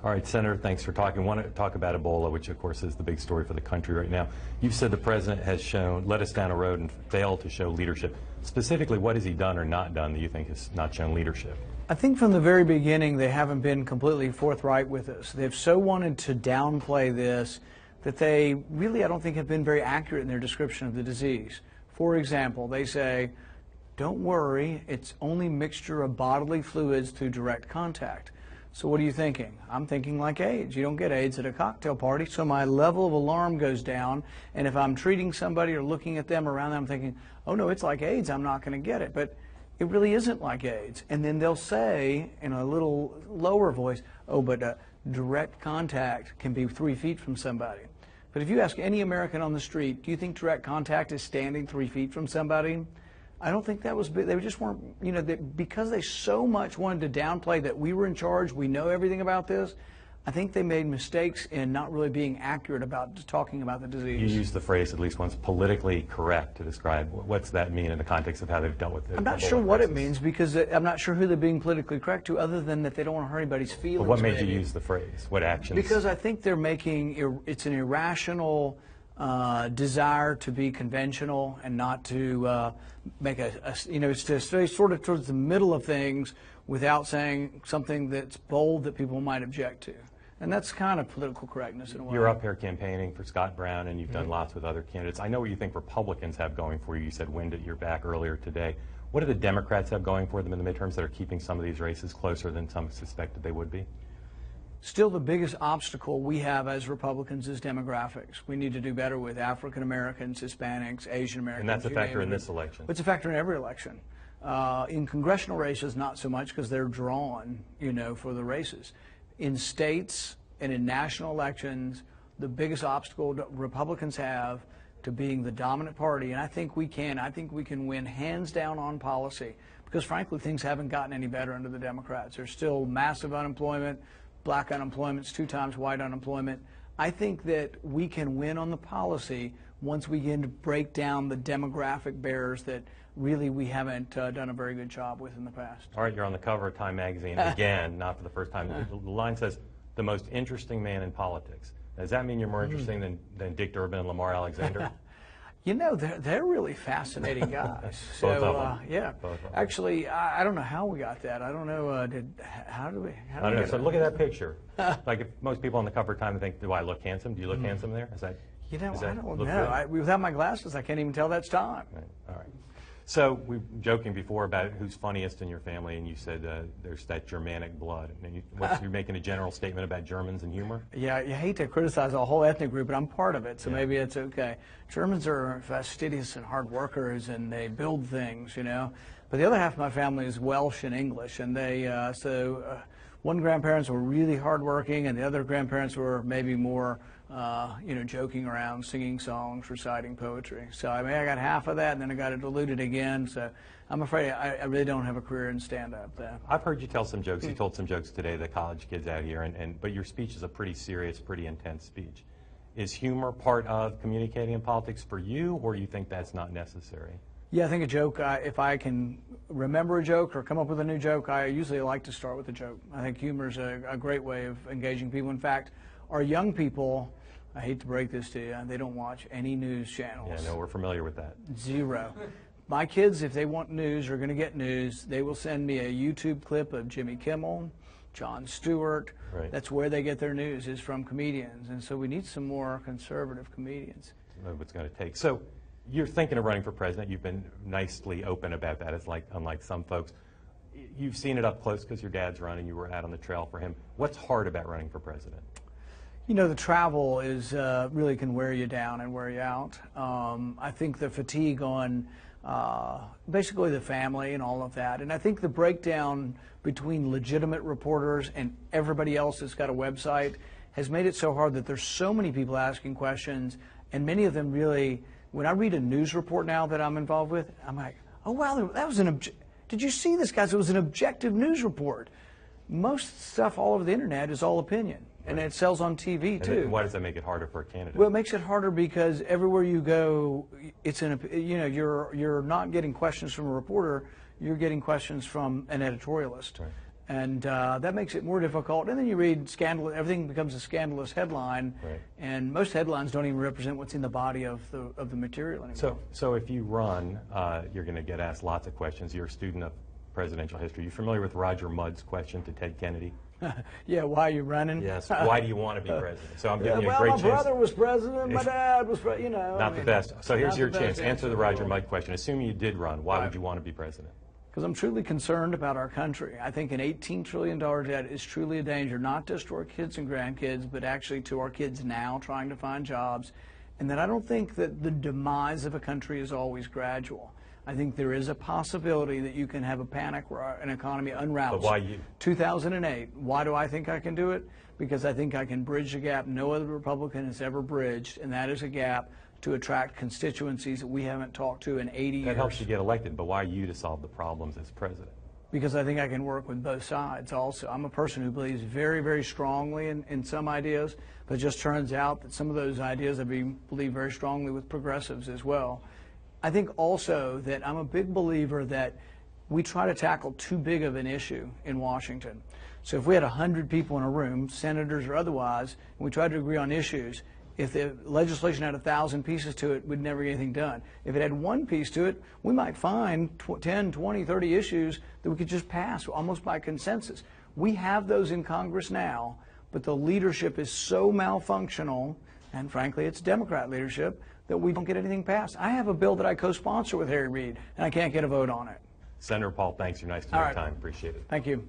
All right, Senator, thanks for talking. I want to talk about Ebola, which of course is the big story for the country right now. You've said the president has led us down a road and failed to show leadership. Specifically, what has he done or not done that you think has not shown leadership? I think from the very beginning they haven't been completely forthright with us. They've so wanted to downplay this that they really, I don't think, have been very accurate in their description of the disease. For example, they say, don't worry, it's only mixture of bodily fluids through direct contact. So what are you thinking? I'm thinking like AIDS. You don't get AIDS at a cocktail party, so my level of alarm goes down, and if I'm treating somebody or looking at them around them, I'm thinking, oh no, it's like AIDS, I'm not going to get it. But it really isn't like AIDS. And then they'll say in a little lower voice, oh, but direct contact can be 3 feet from somebody. But if you ask any American on the street, do you think direct contact is standing 3 feet from somebody? I don't think that was, they just weren't, you know, because they so much wanted to downplay that we were in charge, we know everything about this, I think they made mistakes in not really being accurate about talking about the disease. You used the phrase at least once, politically correct, to describe what's that mean in the context of how they've dealt with it. I'm not sure what it means because I'm not sure who they're being politically correct to other than that they don't want to hurt anybody's feelings. But what made you use the phrase? What actions? Because I think they're making, it's an irrational desire to be conventional and not to make you know, it's to stay sort of towards the middle of things without saying something that's bold that people might object to. And that's kind of political correctness in a way. You're up here campaigning for Scott Brown, and you've done lots with other candidates. I know what you think Republicans have going for you. You said wind at your back earlier today. What do the Democrats have going for them in the midterms that are keeping some of these races closer than some suspected they would be? Still, the biggest obstacle we have as Republicans is demographics. We need to do better with African Americans, Hispanics, Asian Americans. And that's a factor in this election. It's a factor in every election. In congressional races, not so much because they're drawn, you know, for the races. In states and in national elections, the biggest obstacle Republicans have to being the dominant party, and I think we can win hands down on policy because, frankly, things haven't gotten any better under the Democrats. There's still massive unemployment. Black unemployment's 2 times white unemployment. I think that we can win on the policy once we begin to break down the demographic barriers that really we haven't done a very good job with in the past. All right, you're on the cover of Time magazine again, not for the first time. The line says, the most interesting man in politics. Does that mean you're more interesting than Dick Durbin and Lamar Alexander? You know, they're really fascinating guys. So, Both of them. yeah. Both of them. Actually, I don't know how we got that. I don't know. How do we? I don't know. So look at that picture. Like if most people on the cover of Time think, do I look handsome? Do you look handsome there? Is that? You know, I don't know. Without my glasses, I can't even tell that's Time. Right. All right. So we were joking before about who's funniest in your family, and you said there's that Germanic blood. And you're making a general statement about Germans and humor? Yeah, you hate to criticize a whole ethnic group, but I'm part of it, so maybe it's okay. Germans are fastidious and hard workers, and they build things, you know. But the other half of my family is Welsh and English, and they one grandparents were really hardworking, and the other grandparents were maybe more, you know, joking around, singing songs, reciting poetry. So I mean, I got half of that, and then I got it diluted again. So I'm afraid I really don't have a career in stand-up. I've heard you tell some jokes. You told some jokes today, the college kids out here, but your speech is a pretty serious, pretty intense speech. Is humor part of communicating in politics for you, or you think that's not necessary? Yeah, I think a joke, if I can remember a joke or come up with a new joke, I usually like to start with a joke. I think humor is a great way of engaging people. In fact, our young people, I hate to break this to you, they don't watch any news channels. Yeah, no, we're familiar with that. Zero. My kids, if they want news or are going to get news, they will send me a YouTube clip of Jimmy Kimmel, Jon Stewart. Right. That's where they get their news, is from comedians. And so we need some more conservative comedians. That's what it's going to take. So you're thinking of running for president. You've been nicely open about that. It's like, unlike some folks, you've seen it up close because your dad's running. You were out on the trail for him. What's hard about running for president? You know, the travel is really can wear you down and wear you out. I think the fatigue on basically the family and all of that. And I think the breakdown between legitimate reporters and everybody else that's got a website has made it so hard that there's so many people asking questions, and many of them really, when I read a news report now that I'm involved with, I'm like, oh, wow, that was did you see this, guys? It was an objective news report. Most stuff all over the internet is all opinion. And it sells on TV too. And why does that make it harder for a candidate? Well, it makes it harder because everywhere you go, it's you know, you're not getting questions from a reporter, you're getting questions from an editorialist. Right. And that makes it more difficult. And then you read scandal, everything becomes a scandalous headline, right. and most headlines don't even represent what's in the body of the material anymore. So if you run, you're going to get asked lots of questions. You're a student of presidential history. You familiar with Roger Mudd's question to Ted Kennedy? Yeah, why are you running? Yes. Why do you want to be president? So I'm giving you a well, great my chance. brother was president, my dad was, Not the best. So here's your chance. Answer the Roger Mudd. Mudd question. Assuming you did run, why would you want to be president? Because I'm truly concerned about our country. I think an $18 trillion debt is truly a danger, not just to our kids and grandkids, but actually to our kids now trying to find jobs. And that I don't think that the demise of a country is always gradual. I think there is a possibility that you can have a panic where an economy unravels. But why you? 2008. Why do I think I can do it? Because I think I can bridge a gap no other Republican has ever bridged, and that is a gap to attract constituencies that we haven't talked to in 80 years. That helps you get elected, but why you to solve the problems as president? Because I think I can work with both sides also. I'm a person who believes very, very strongly in some ideas, but it just turns out that some of those ideas I believe very strongly with progressives as well. I think also that I'm a big believer that we try to tackle too big of an issue in Washington. So if we had 100 people in a room, senators or otherwise, and we tried to agree on issues, if the legislation had 1,000 pieces to it, we'd never get anything done. If it had one piece to it, we might find 10, 20, 30 issues that we could just pass almost by consensus. We have those in Congress now, but the leadership is so malfunctional, and frankly, it's Democrat leadership, that we don't get anything passed. I have a bill that I co-sponsor with Harry Reid, and I can't get a vote on it. Senator Paul, thanks. You're nice to your time. Appreciate it. Thank you.